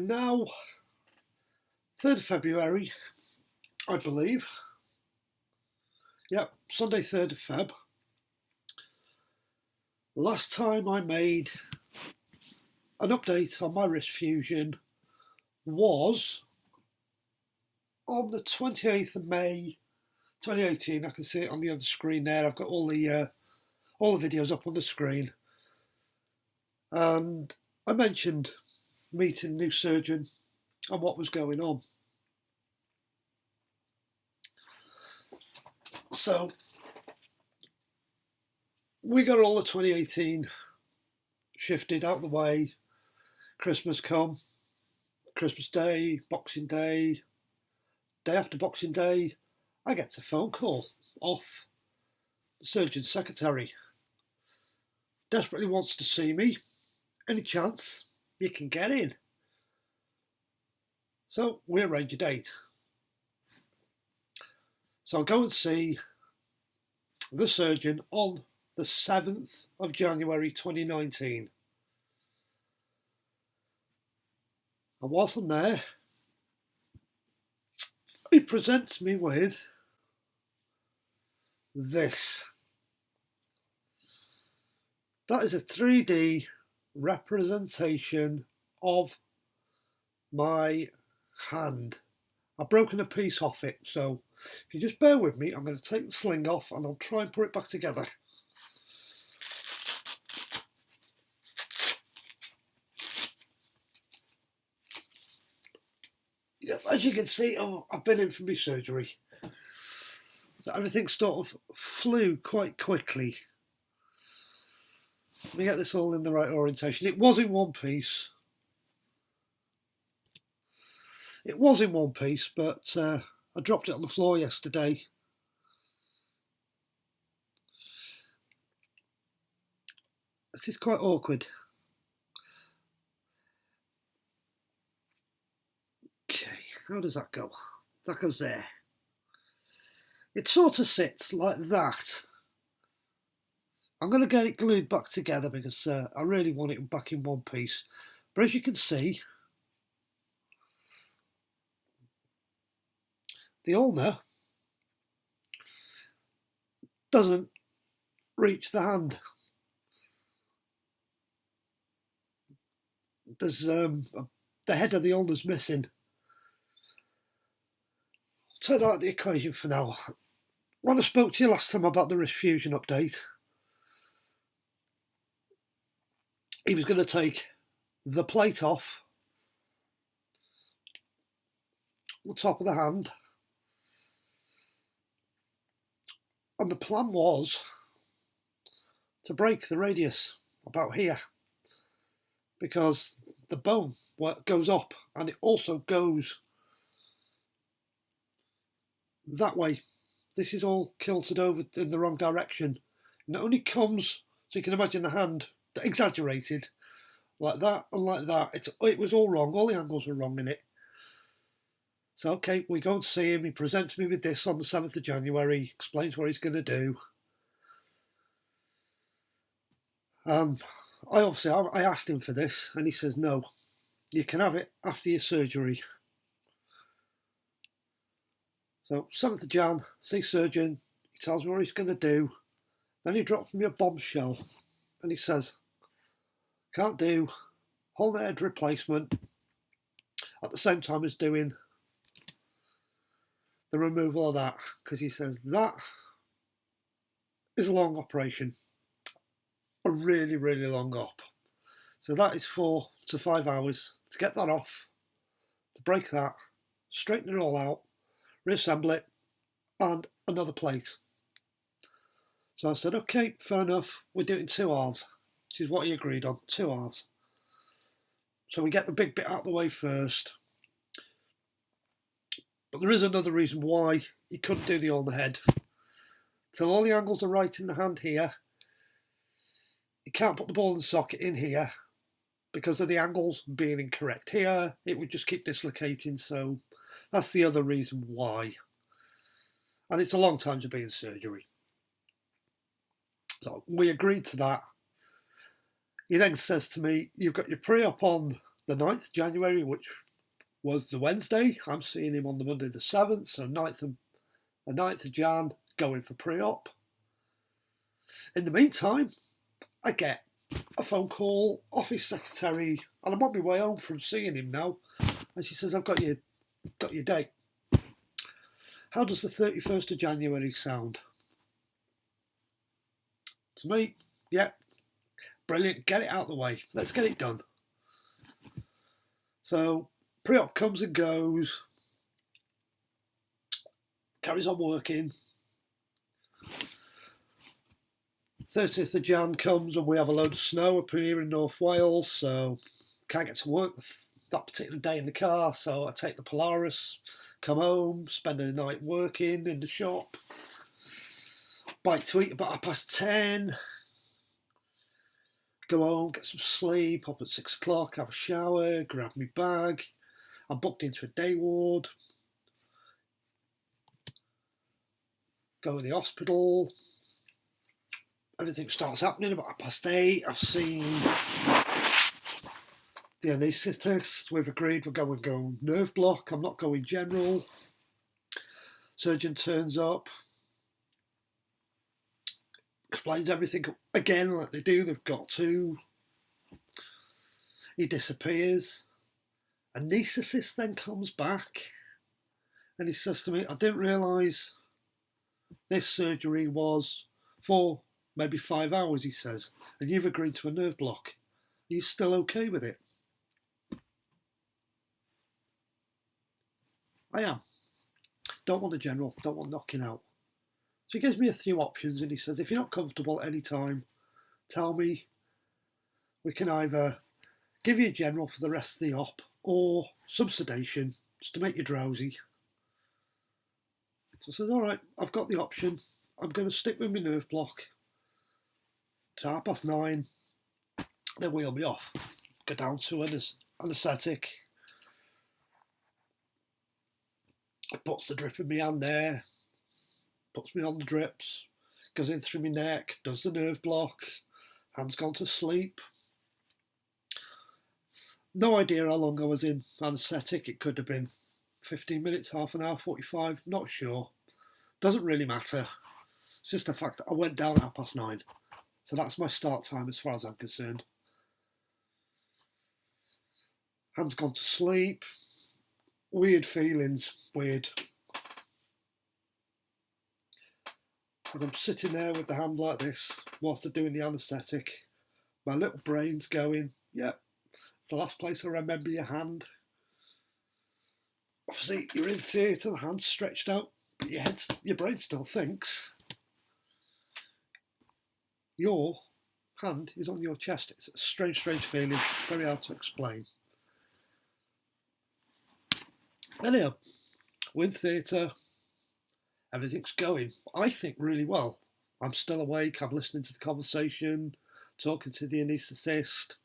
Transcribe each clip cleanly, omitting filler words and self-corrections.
now 3rd of February, I believe. Yep, Sunday 3rd of Feb. Last time I made an update on my wrist fusion was on the 28th of May 2018. I can see it on the other screen there. I've got all the videos up on the screen. And I mentioned meeting a new surgeon and what was going on. So we got all the 2018 shifted out of the way. Christmas come, Christmas Day, Boxing Day, day after Boxing Day, I get a phone call off the surgeon's secretary. Desperately wants to see me. Any chance you can get in? So we arrange a date. So I'll go and see the surgeon on the 7th of January 2019. And whilst I'm there, he presents me with this. That is a 3D representation of my hand. I've broken a piece off it, so if you just bear with me, I'm going to take the sling off and I'll try and put it back together. Yep, as you can see, I've been in for my surgery. So everything sort of flew quite quickly. Let me get this all in the right orientation. It was in one piece. It was in one piece, but I dropped it on the floor yesterday. This is quite awkward. Okay, how does that go? That goes there. It sort of sits like that. I'm going to get it glued back together because I really want it back in one piece. But as you can see, the ulnar doesn't reach the hand. There's the head of the ulnar's missing. I'll take that out of the equation for now. When I spoke to you last time about the wrist fusion update, he was going to take the plate off the top of the hand, and the plan was to break the radius about here, because the bone goes up and it also goes that way. This is all kilted over in the wrong direction, and it only comes, so you can imagine the hand exaggerated like that and like that. It was all wrong. All the angles were wrong in it. So okay, we go and see him. He presents me with this on the 7th of January, explains what he's going to do. I asked him for this, and he says no, you can have it after your surgery. So 7th of Jan, see surgeon. He tells me what he's going to do. Then he drops me a bombshell, and he says, can't do whole head replacement at the same time as doing the removal of that, because he says that is a long operation, a really, really long op. So that is 4 to 5 hours to get that off, to break that, straighten it all out, reassemble it, and another plate. So I said, okay, fair enough, we'll do it in 2 halves, which is what he agreed on, 2 halves. So we get the big bit out of the way first. But there is another reason why he couldn't do the ulnar head. Till all the angles are right in the hand here, he can't put the ball and socket in here because of the angles being incorrect here. It would just keep dislocating, so that's the other reason why. And it's a long time to be in surgery. So we agreed to that. He then says to me, you've got your pre-op on the 9th of January, which was the Wednesday. I'm seeing him on the Monday the 7th, so the 9th of Jan, going for pre-op. In the meantime, I get a phone call off his secretary, and I'm on my way home from seeing him now, and she says, I've got your date. How does the 31st of January sound? To me, yeah, brilliant, get it out of the way, let's get it done. So pre-op comes and goes, carries on working. 30th of Jan comes and we have a load of snow up here in North Wales, so can't get to work that particular day in the car, so I take the Polaris, come home, spend the night working in the shop, bike to eat about 10:30, go home, get some sleep, up at 6 o'clock, have a shower, grab my bag. I'm booked into a day ward, go in the hospital. Everything starts happening about 8:30. I've seen the anaesthetist. We've agreed we're going to go nerve block. I'm not going general. Surgeon turns up, explains everything again like they do. They've got to. He disappears. Anaesthetist then comes back and he says to me, I didn't realise this surgery was for maybe 5 hours, he says, and you've agreed to a nerve block. Are you still okay with it? I am. Don't want a general, don't want knocking out. So he gives me a few options and he says, if you're not comfortable at any time, tell me. We can either give you a general for the rest of the op or some sedation just to make you drowsy. So I says, all right, I've got the option. I'm going to stick with my nerve block. So 9:30, they wheel me off. Go down to an anaesthetic. It puts the drip in my hand there, puts me on the drips, goes in through my neck, does the nerve block, hand's gone to sleep. No idea how long I was in anaesthetic. It could have been 15 minutes, half an hour, 45, not sure. Doesn't really matter. It's just the fact that I went down at 9:30. So that's my start time as far as I'm concerned. Hand's gone to sleep. Weird feelings, weird. And I'm sitting there with the hand like this whilst they're doing the anaesthetic. My little brain's going, yep, it's the last place I remember your hand. Obviously, you're in theatre, the hand's stretched out, but your brain still thinks. Your hand is on your chest. It's a strange feeling, very hard to explain. Anyhow, we're in theatre, everything's going, I think, really well. I'm still awake, I'm listening to the conversation, talking to the anaesthetist,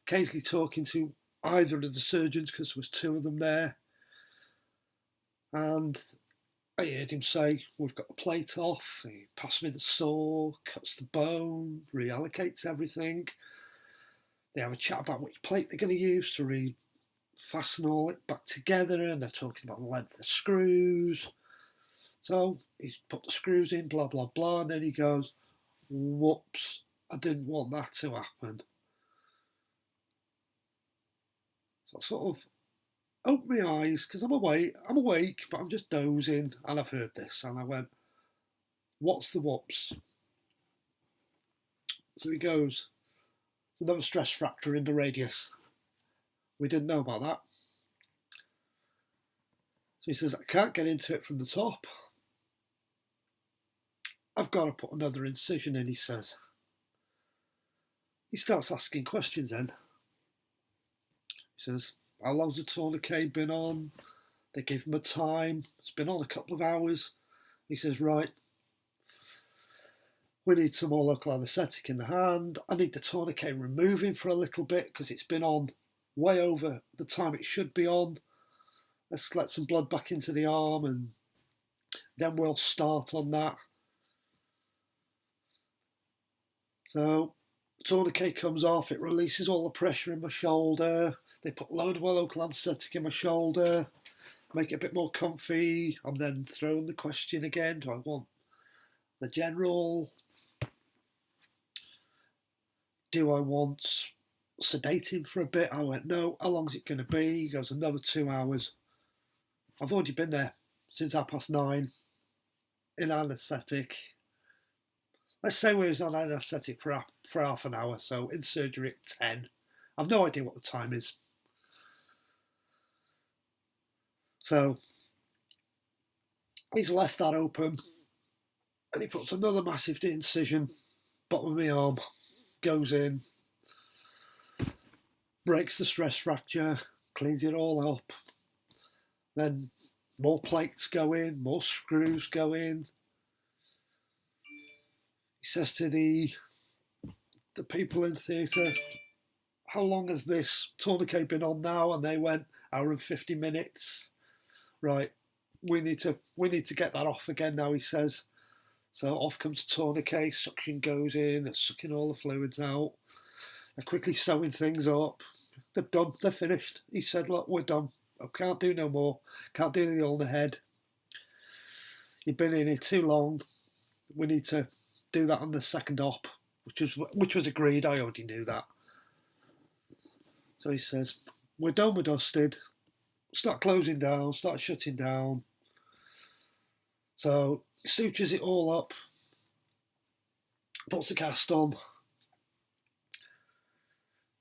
occasionally talking to either of the surgeons because there was 2 of them there. And I heard him say, we've got the plate off, he passed me the saw, cuts the bone, reallocates everything. They have a chat about which plate they're going to use to refasten all it back together, and they're talking about the length of screws. So he's put the screws in, blah, blah, blah, and then he goes, whoops, I didn't want that to happen. So I sort of opened my eyes, because I'm awake, but I'm just dozing, and I've heard this, and I went, what's the whoops? So he goes, there's another stress fracture in the radius. We didn't know about that. So he says, I can't get into it from the top. I've got to put another incision in, he says. He starts asking questions then. He says, how long's the tourniquet been on? They give him a time. It's been on a couple of hours. He says, right, we need some more local anaesthetic in the hand. I need the tourniquet removing for a little bit because it's been on way over the time it should be on. Let's let some blood back into the arm and then we'll start on that. So tourniquet comes off, it releases all the pressure in my shoulder. They put a load of my local anaesthetic in my shoulder, make it a bit more comfy. I'm then throwing the question again, do I want the general? Do I want sedating for a bit? I went, no. How long is it going to be? He goes, another 2 hours. I've already been there since 9:30 in anaesthetic. Let's say we was on anaesthetic for half an hour, so in surgery at 10. I've no idea what the time is. So he's left that open, and he puts another massive incision, bottom of my arm, goes in, breaks the stress fracture, cleans it all up. Then more plates go in, more screws go in. He says to the people in theatre, how long has this tourniquet been on now? And they went, hour and 50 minutes. Right, we need to get that off again now, he says. So off comes tourniquet, suction goes in, they're sucking all the fluids out. They're quickly sewing things up. They're done, they're finished. He said, look, we're done. I can't do no more. Can't do the ulnar head. You've been in here too long. We need to do that on the second op, which was agreed. I already knew that. So he says, we're done, we're dusted. Start closing down, start shutting down. So he sutures it all up, puts the cast on,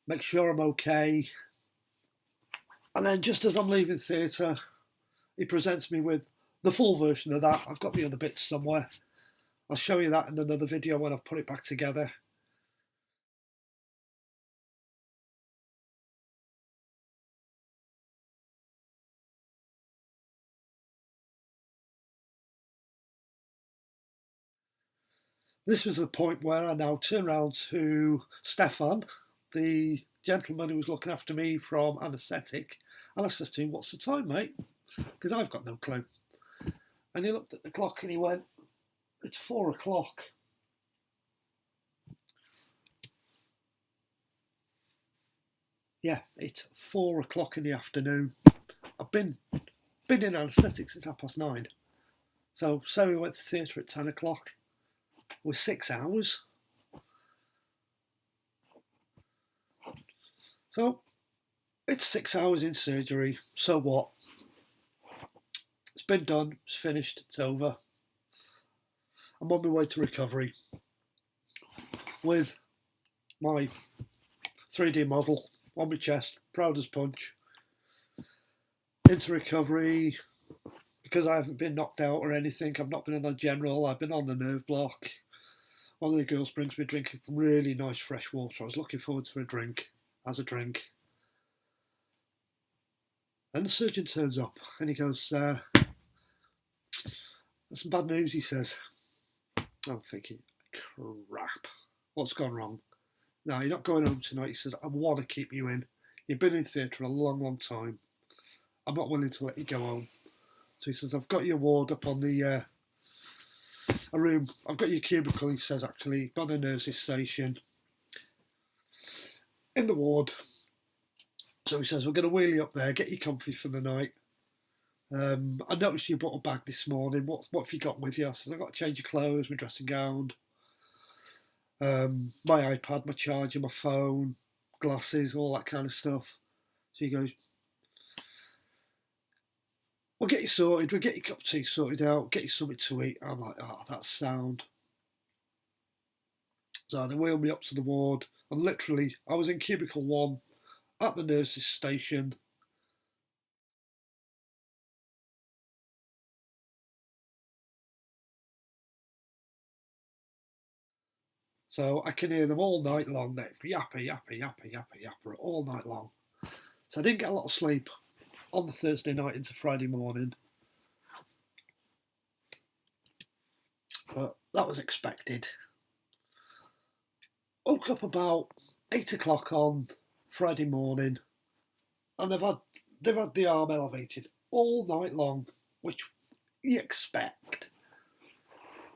make sure I'm okay. And then just as I'm leaving theatre, he presents me with the full version of that. I've got the other bits somewhere. I'll show you that in another video when I've put it back together. This was the point where I now turn around to Stefan, the gentleman who was looking after me from anaesthetic, and I says to him, what's the time, mate? Because I've got no clue. And he looked at the clock and he went, it's 4 o'clock. Yeah, it's 4 o'clock in the afternoon. I've been in anaesthetic since 9:30. So say we went to theatre at 10 o'clock. We're 6 hours. So it's 6 hours in surgery. So what? It's been done. It's finished. It's over. I'm on my way to recovery with my 3D model on my chest, proud as punch. Into recovery because I haven't been knocked out or anything. I've not been on a general. I've been on the nerve block. One of the girls brings me a drink of really nice fresh water. I was looking forward to a drink. And the surgeon turns up and he goes, that's some bad news, he says. I'm thinking, crap, what's gone wrong? No, you're not going home tonight. He says, I want to keep you in. You've been in theatre a long, long time. I'm not willing to let you go home. So he says, I've got your ward up on the a room. I've got your cubicle, he says, actually, by the nurse's station. In the ward. So he says, we're going to wheel you up there, get you comfy for the night. I noticed you brought a bag this morning. What have you got with you? I said, I've got to change your clothes, my dressing gown, my iPad, my charger, my phone, glasses, all that kind of stuff. So he goes, we'll get you sorted, we'll get your cup of tea sorted out, get you something to eat. I'm like, oh, that's sound. So they wheeled me up to the ward, and literally, I was in cubicle 1 at the nurse's station. So I can hear them all night long. They yapper, yapper, yapper, yapper, yapper all night long. So I didn't get a lot of sleep on the Thursday night into Friday morning. But that was expected. Woke up about 8 o'clock on Friday morning, and they've had the arm elevated all night long, which you expect.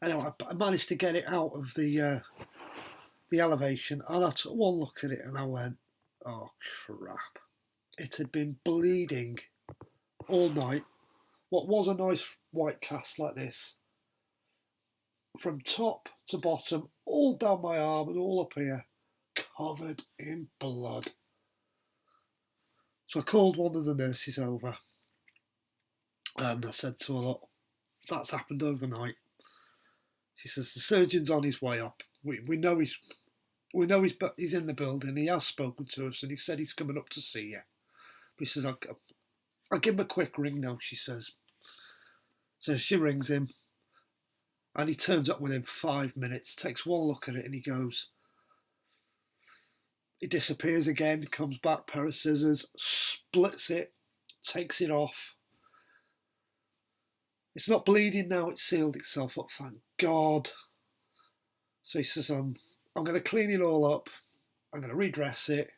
Anyway, I managed to get it out of the elevation, and I took one look at it and I went, oh crap. it had been bleeding all night. What was a nice white cast like this, from top to bottom, all down my arm and all up here, covered in blood. So I called one of the nurses over and I said to her, look, that's happened overnight. She says, the surgeon's on his way up. We know he's in the building. He has spoken to us and he said he's coming up to see you. But he says, I'll give him a quick ring now, she says. So she rings him and he turns up within 5 minutes, takes one look at it and he goes, he disappears again, comes back, pair of scissors, splits it, takes it off. It's not bleeding now, it's sealed itself up, thank God. So he says, I'm going to clean it all up, I'm going to redress it.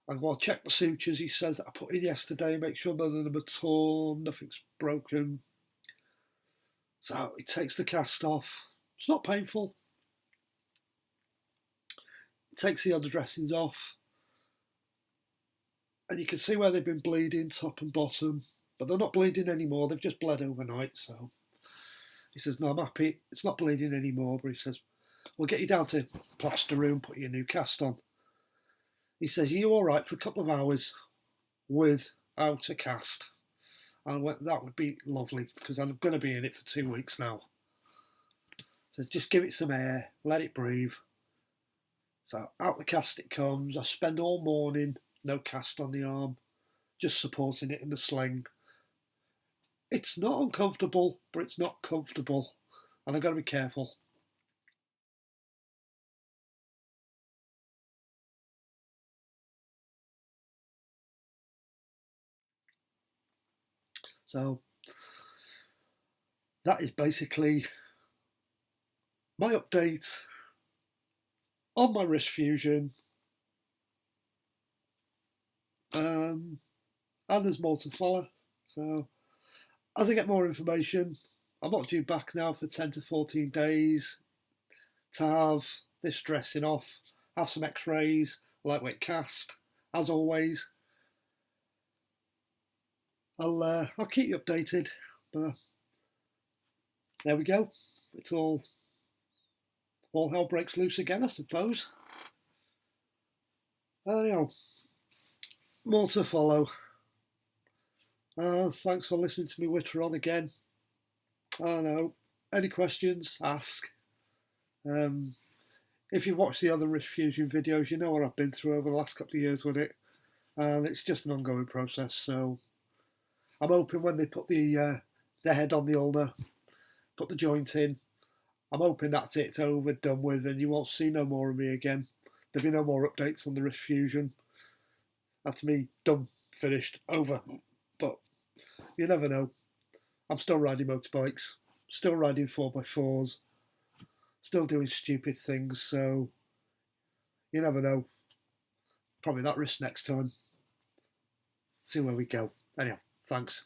And I'll check the sutures, he says, that I put in yesterday, make sure none of them are torn, nothing's broken. So he takes the cast off. It's not painful. He takes the other dressings off. And you can see where they've been bleeding, top and bottom. But they're not bleeding anymore, they've just bled overnight. So he says, no, I'm happy, it's not bleeding anymore. But he says, we'll get you down to plaster room, put your new cast on. He says, are you all right for a couple of hours without a cast? And I went, that would be lovely, because I'm going to be in it for 2 weeks now. So just give it some air, let it breathe. So out the cast it comes. I spend all morning, no cast on the arm, just supporting it in the sling. It's not uncomfortable, but it's not comfortable. And I've got to be careful. So that is basically my update on my wrist fusion. And there's more to follow. So as I get more information, I'm not due back now for 10 to 14 days to have this dressing off, have some x-rays, lightweight cast, as always. I'll keep you updated, but there we go. It's all hell breaks loose again, I suppose. Anyhow, more to follow. Thanks for listening to me witter on again. I don't know. Any questions? Ask. If you've watched the other wrist fusion videos, you know what I've been through over the last couple of years with it, and it's just an ongoing process. So I'm hoping when they put the head on the ulnar, put the joint in, I'm hoping that's it, it's over, done with, and you won't see no more of me again. There'll be no more updates on the wrist fusion. That's me done, finished, over. But you never know. I'm still riding motorbikes, still riding 4x4s, still doing stupid things, so you never know. Probably that wrist next time. See where we go. Anyhow, thanks.